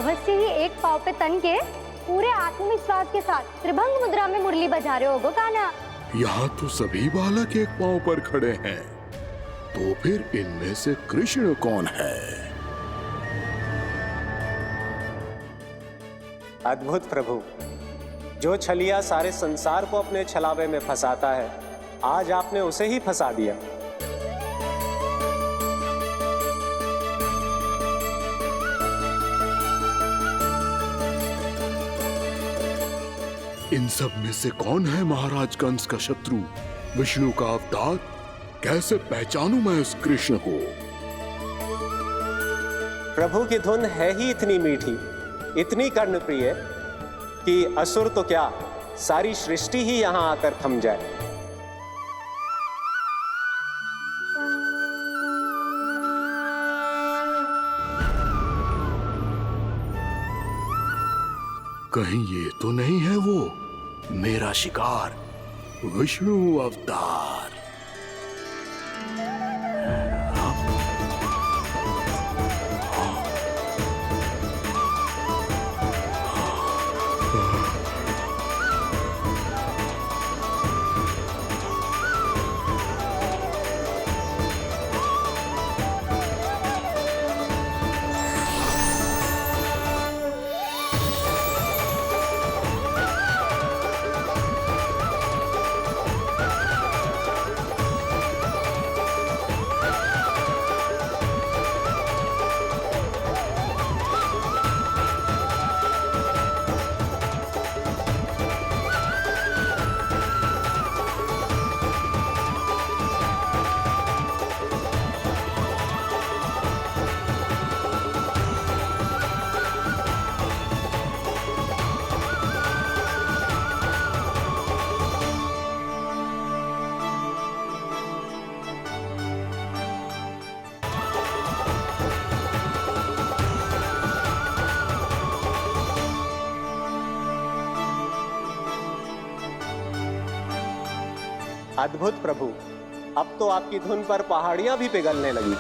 अवश्य ही एक पाँव पे तन के पूरे आत्मविश्वास के साथ त्रिभंग मुद्रा में मुरली बजा रहे होगो कान्हा। यहाँ तो सभी बालक एक पांव पर खड़े हैं, तो फिर इनमें से कृष्ण कौन है? अद्भुत प्रभु, जो छलिया सारे संसार को अपने छलावे में फंसाता है, आज आपने उसे ही फंसा दिया। इन सब में से कौन है महाराज कंस का शत्रु, विष्णु का अवतार? कैसे पहचानूं मैं उस कृष्ण को? प्रभु की धुन है ही इतनी मीठी, इतनी कर्णप्रिय कि असुर तो क्या, सारी सृष्टि ही यहां आकर थम जाए। कहीं ये तो नहीं है वो मेरा शिकार, विष्णु अवतार? अद्भुत प्रभु, अब तो आपकी धुन पर पहाड़ियां भी पिघलने लगी।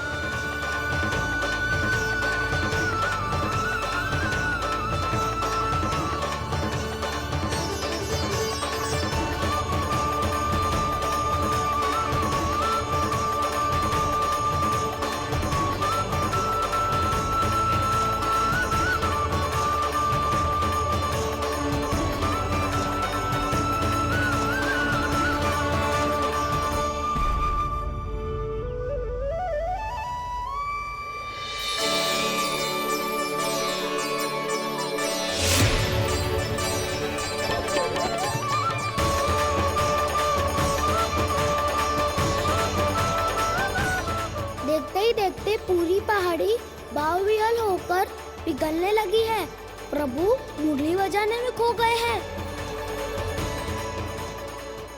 देखते ही देखते पूरी पहाड़ी बावरियल होकर पिघलने लगी है। प्रभु मुरली बजाने में खो गए हैं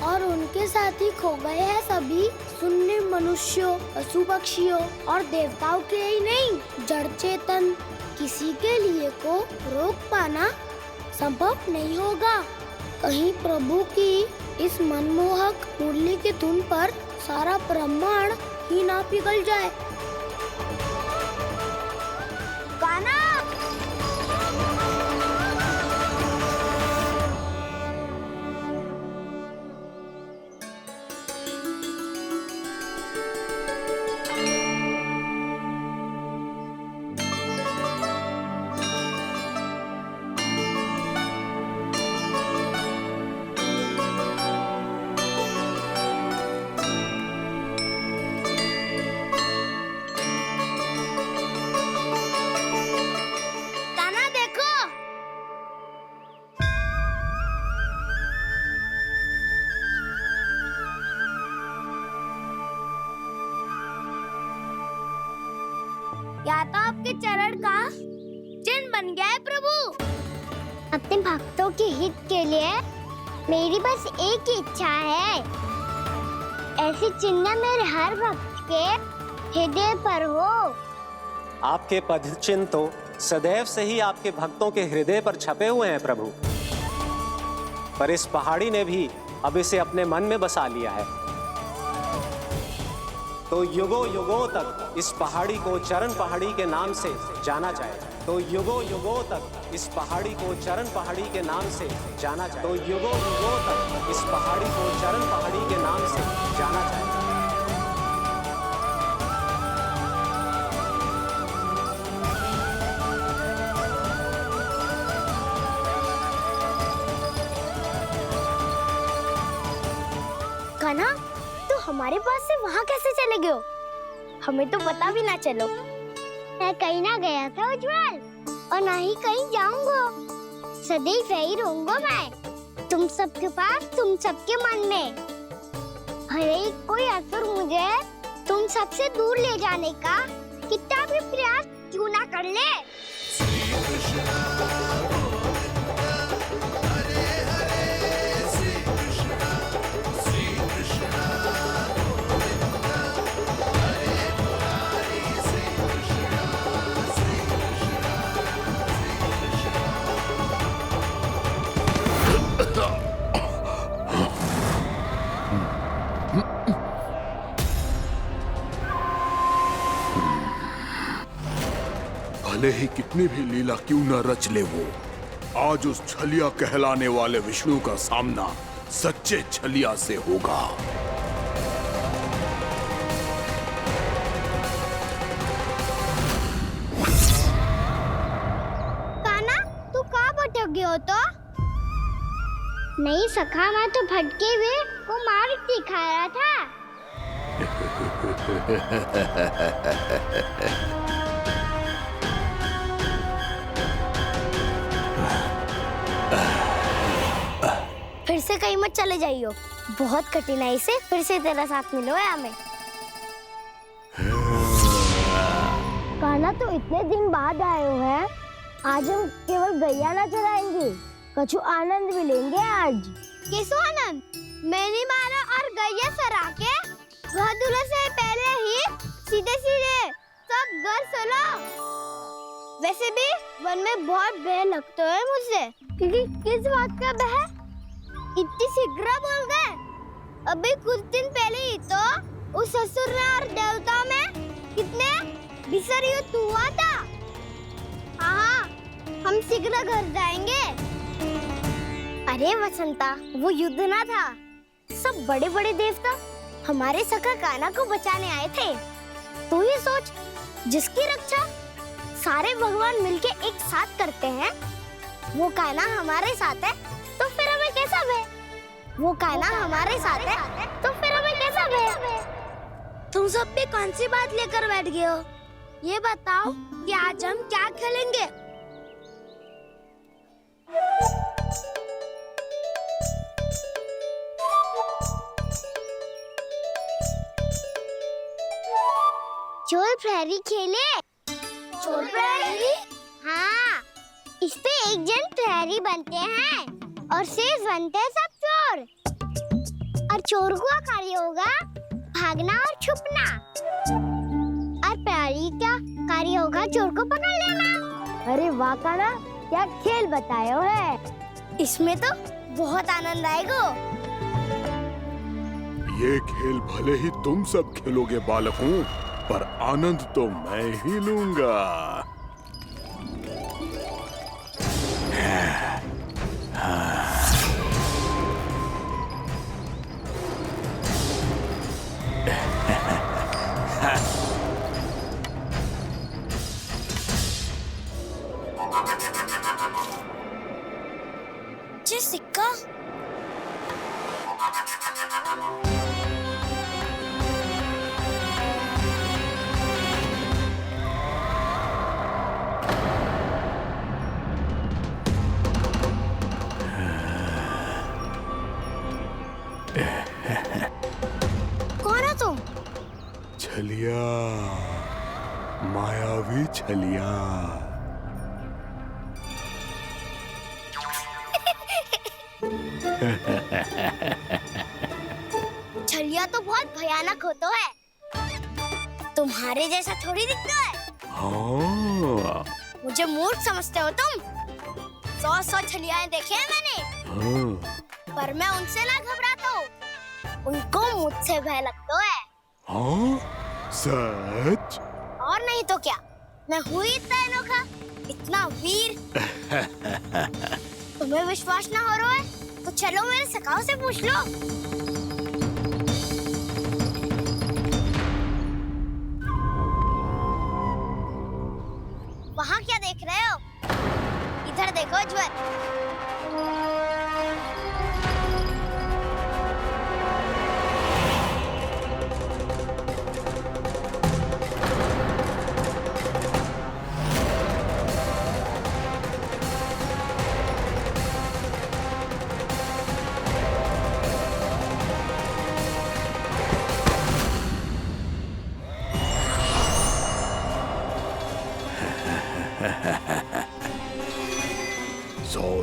और उनके साथ ही खो गए हैं सभी सुनने मनुष्यों, पशु पक्षियों और देवताओं के ही नहीं, जड़ चेतन किसी के लिए को रोक पाना संभव नहीं होगा। कहीं प्रभु की इस मनमोहक मुरली की धुन पर सारा ब्रह्मांड ही ना पिघल जाए। कान्हा! या तो आपके चरण का चिन्ह बन गया है प्रभु। अपने भक्तों के हित के लिए मेरी बस एक ही इच्छा है, ऐसी चिन्ह मेरे हर भक्त के हृदय पर हो। आपके पद चिन्ह तो सदैव से ही आपके भक्तों के हृदय पर छपे हुए हैं प्रभु, पर इस पहाड़ी ने भी अब इसे अपने मन में बसा लिया है। तो युगों युगों तक इस पहाड़ी को चरण पहाड़ी के नाम से जाना जाएगा। तो युगों युगों तक इस पहाड़ी को चरण पहाड़ी के नाम से जाना जाए। तो युगों युगों तक इस पहाड़ी को चरण पहाड़ी के नाम से जाना जाएगा। कान्हा, तो हमारे पास से वहाँ कैसे चले गए हो? हमें तो पता भी ना चलो। मैं कहीं ना गया था उज्जवल, और ना ही कहीं जाऊंगा। सदैव यही रहूंगा मैं, तुम सबके पास, तुम सबके मन में। भले ही कोई असुर मुझे तुम सबसे दूर ले जाने का कितना भी प्रयास क्यों ना कर ले। भले ही कितनी भी लीला क्यों न रच ले वो, आज उस छलिया कहलाने वाले विष्णु का सामना सच्चे छलिया से होगा। कान्हा, तू कहाँ भटक गए हो तो? नहीं सखा, मैं तो भटके हुए वो मार दिखा रहा था। फिर से कहीं मत चले जाइयो, बहुत कठिनाई से फिर से तेरा साथ मिलो है हमें। कान्हा, तो इतने दिन बाद आए हो हैं, आज हम केवल गैया ना चराएंगे, कछु आनंद भी लेंगे आज। कैसो आनंद? मैंने मारा और गैया सरा के घर दूल्हे से पहले ही सीधे सीधे सब घर चलो। वैसे भी वन में बहुत भय लगता है मुझसे, क्योंकि किस बात का भय? इतनी शीघ्र बोल गए। अभी कुछ दिन पहले ही तो उस असुर ने और देवता में कितने भीषण युद्ध हुआ था। हाँ, हम शीघ्र घर जाएंगे। अरे वसंता, वो युद्ध ना था, सब बड़े बड़े देवता हमारे सखा कान्हा को बचाने आए थे। तू ये सोच, जिसकी रक्षा सारे भगवान मिलके एक साथ करते हैं, वो कान्हा हमारे साथ है, तो फिर हमें कैसा भय? वो कान्हा हमारे साथ है, तो फिर हमें कैसा भय? तुम सब भी कौन सी बात लेकर बैठ गए हो? ये बताओ कि आज हम क्या खेलेंगे? चोर प्रहरी खेले? चोर प्रहरी? हाँ, इस पे एक जन प्रहरी बनते हैं और शेष बनते हैं सब चोर। और चोर का कार्य होगा भागना और छुपना, और प्रहरी का कार्य होगा चोर को पकड़ लेना। अरे वाह कान्हा, क्या खेल बताए हो है। इसमें तो बहुत आनंद आएगा। ये खेल भले ही तुम सब खेलोगे बालकों, पर आनंद तो मैं ही लूंगा। सिक्का कौन हो तुम? छलिया, मायावी छलिया। छलिया तो बहुत भयानक होता है, तुम्हारे जैसा थोड़ी दिखता है। हाँ। मुझे मूर्ख समझते हो तुम? 100 छलियाएं देखे हैं मैंने। हाँ। पर मैं उनसे ना घबराता हूँ, उनको मुझसे भय लगता है। हाँ? सच? और नहीं तो क्या, मैं हुई इतना अनोखा इतना वीर। तुम्हें विश्वास ना हो रहा है तो चलो मेरे सखाओं से पूछ लो। वहाँ क्या देख रहे हो? इधर देखो ज्वर।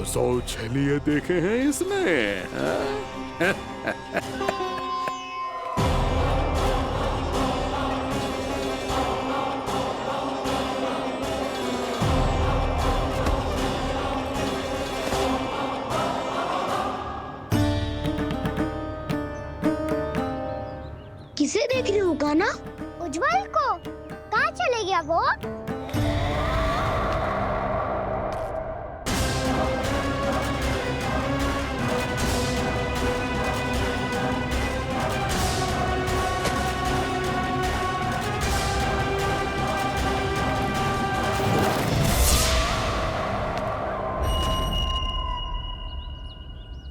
सौ छलिए देखे हैं इसने। किसे देख रही हो कान्हा? उज्जवल को। कहाँ चले गया वो?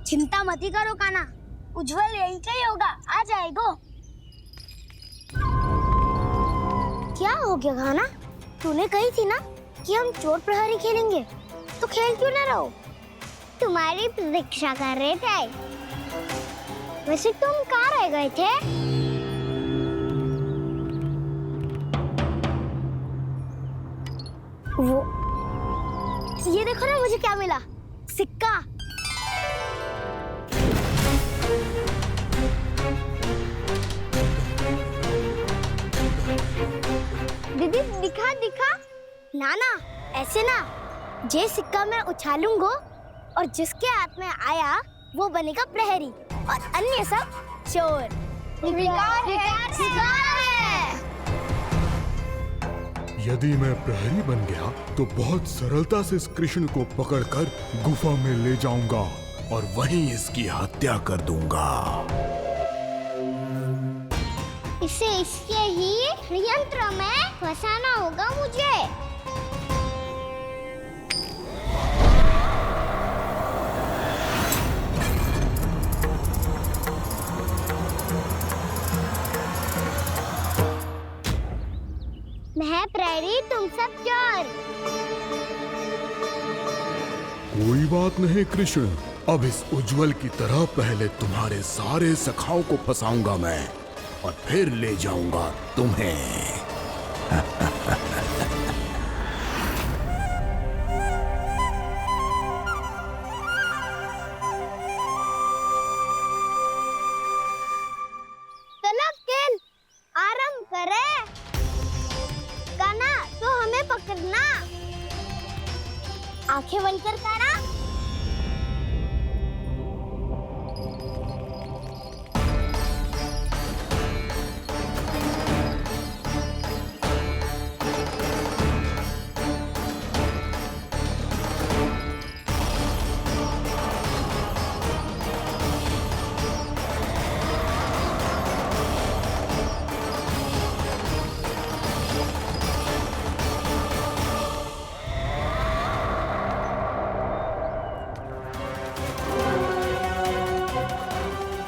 चिंता मत करो कान्हा, उज्जवल यही का ही होगा, आ जाएगा। क्या हो गया कान्हा? तूने कही थी ना कि हम चोर प्रहरी खेलेंगे, तो खेल क्यों ना रहो? तुम्हारी प्रतीक्षा कर रहे थे। वैसे तुम कहाँ रह गए थे? वो ये देखो ना, मुझे क्या मिला? सिक्का। दीदी दिखा दिखा। ना ना, ऐसे ना। जे सिक्का मैं उछालूंगा और जिसके हाथ में आया वो बनेगा प्रहरी और अन्य सब चोर। शिकार है। यदि मैं प्रहरी बन गया तो बहुत सरलता से इस कृष्ण को पकड़कर गुफा में ले जाऊंगा और वहीं इसकी हत्या कर दूंगा। इसे इसके ही यंत्र में फंसाना होगा मुझे। मैं प्रहरी, तुम सब चोर। कोई बात नहीं कृष्ण, अब इस उज्जवल की तरह पहले तुम्हारे सारे सखाओं को फंसाऊंगा मैं और फिर ले जाऊंगा तुम्हें। चलो खेल आरंभ करें। कान्हा तो हमें पकड़ना। आंखें बंद कर कान्हा।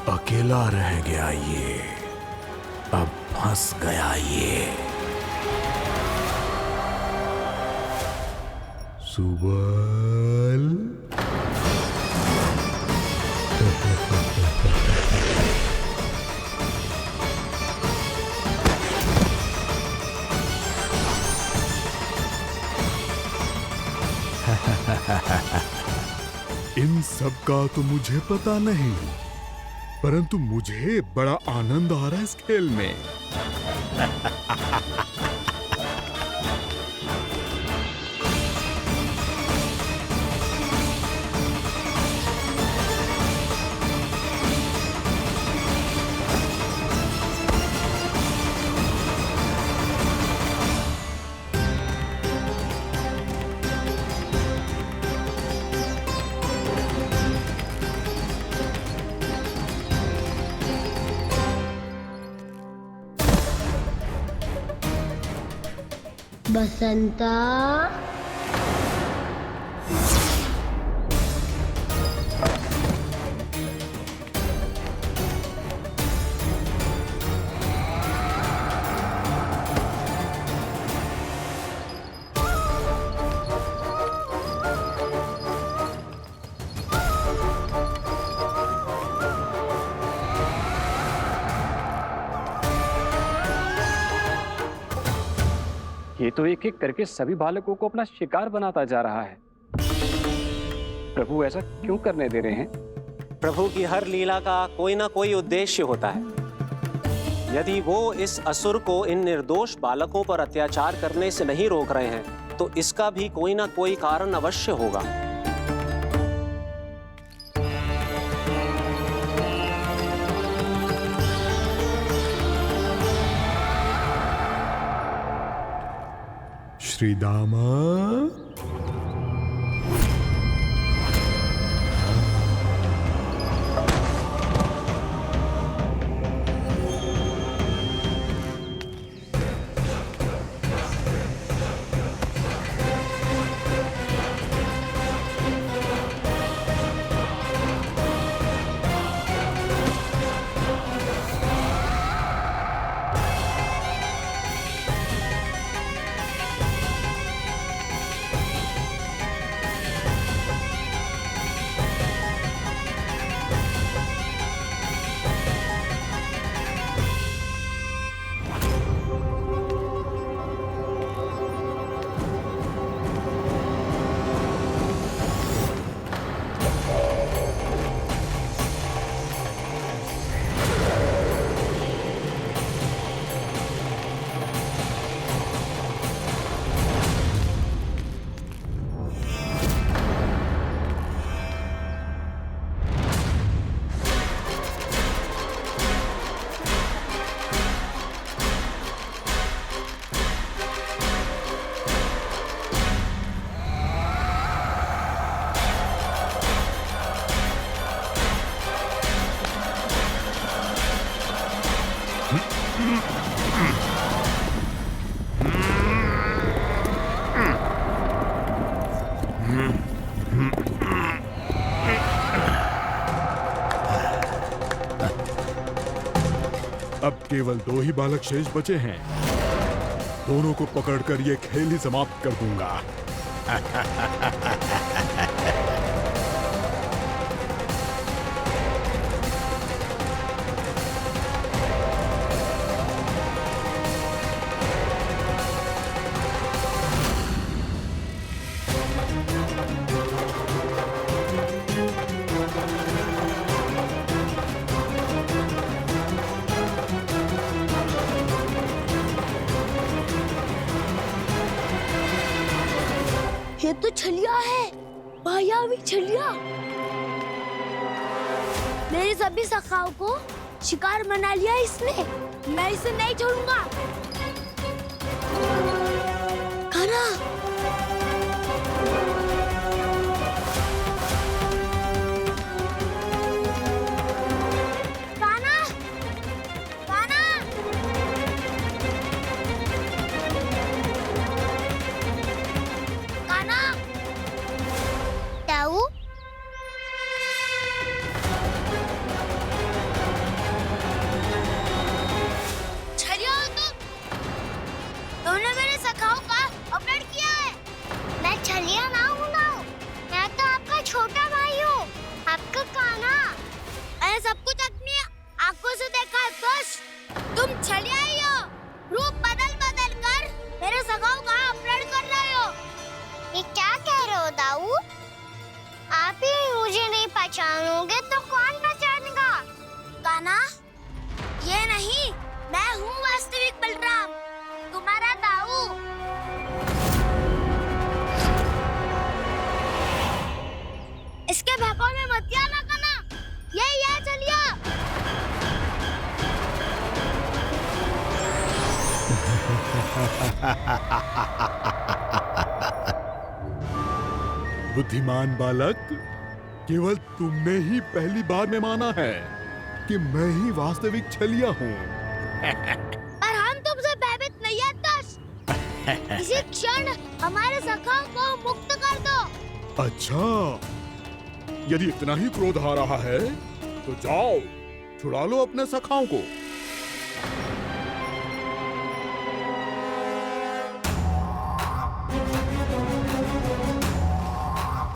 अकेला रह गया ये, अब फंस गया ये। सुबल। इन सब का तो मुझे पता नहीं, परंतु मुझे बड़ा आनंद आ रहा है इस खेल में। बसंता, ये तो एक एक करके सभी बालकों को अपना शिकार बनाता जा रहा है। प्रभु ऐसा क्यों करने दे रहे हैं? प्रभु की हर लीला का कोई ना कोई उद्देश्य होता है। यदि वो इस असुर को इन निर्दोष बालकों पर अत्याचार करने से नहीं रोक रहे हैं तो इसका भी कोई ना कोई कारण अवश्य होगा। श्री दामा, अब केवल 2 ही बालक शेष बचे हैं। दोनों को पकड़कर ये खेल ही समाप्त कर दूंगा। ये तो छलिया है, मायावी छलिया। मेरे सभी सखाओं को शिकार बना लिया इसने। मैं इसे नहीं छोड़ूंगा। कान्हा, कान्हा, कान्हा। कान्हा, ताऊ, छलिया हो तुमने मेरे सखाओं का अपहरण किया है। मैं छलिया ना हूँ ना, मैं तो आपका छोटा भाई हूँ, आपका कान्हा। मैंने सब कुछ अपनी आंखों से देखा है। बस तुम छलिया ही हो, रूप बदल बदल कर मेरे सखाओं का अपहरण कर रहे हो। ये क्या कह रहे हो दाऊ? आप ही मुझे नहीं पहचानोगे तो कौन पहचानेगा? कान्हा, ये नहीं, मैं हूँ वास्तविक बलराम, तुम्हारा दाऊ। इसके भौंकों में मत आना कान्हा, यही है छलिया। बुद्धिमान बालक, केवल तुमने ही पहली बार में माना है कि मैं ही वास्तविक छलिया हूँ। पर हम तुमसे भयभीत नहीं है दस। इसी क्षण हमारे सखाओं को मुक्त कर दो। अच्छा, यदि इतना ही क्रोध आ रहा है तो जाओ, छुड़ा लो अपने सखाओं को।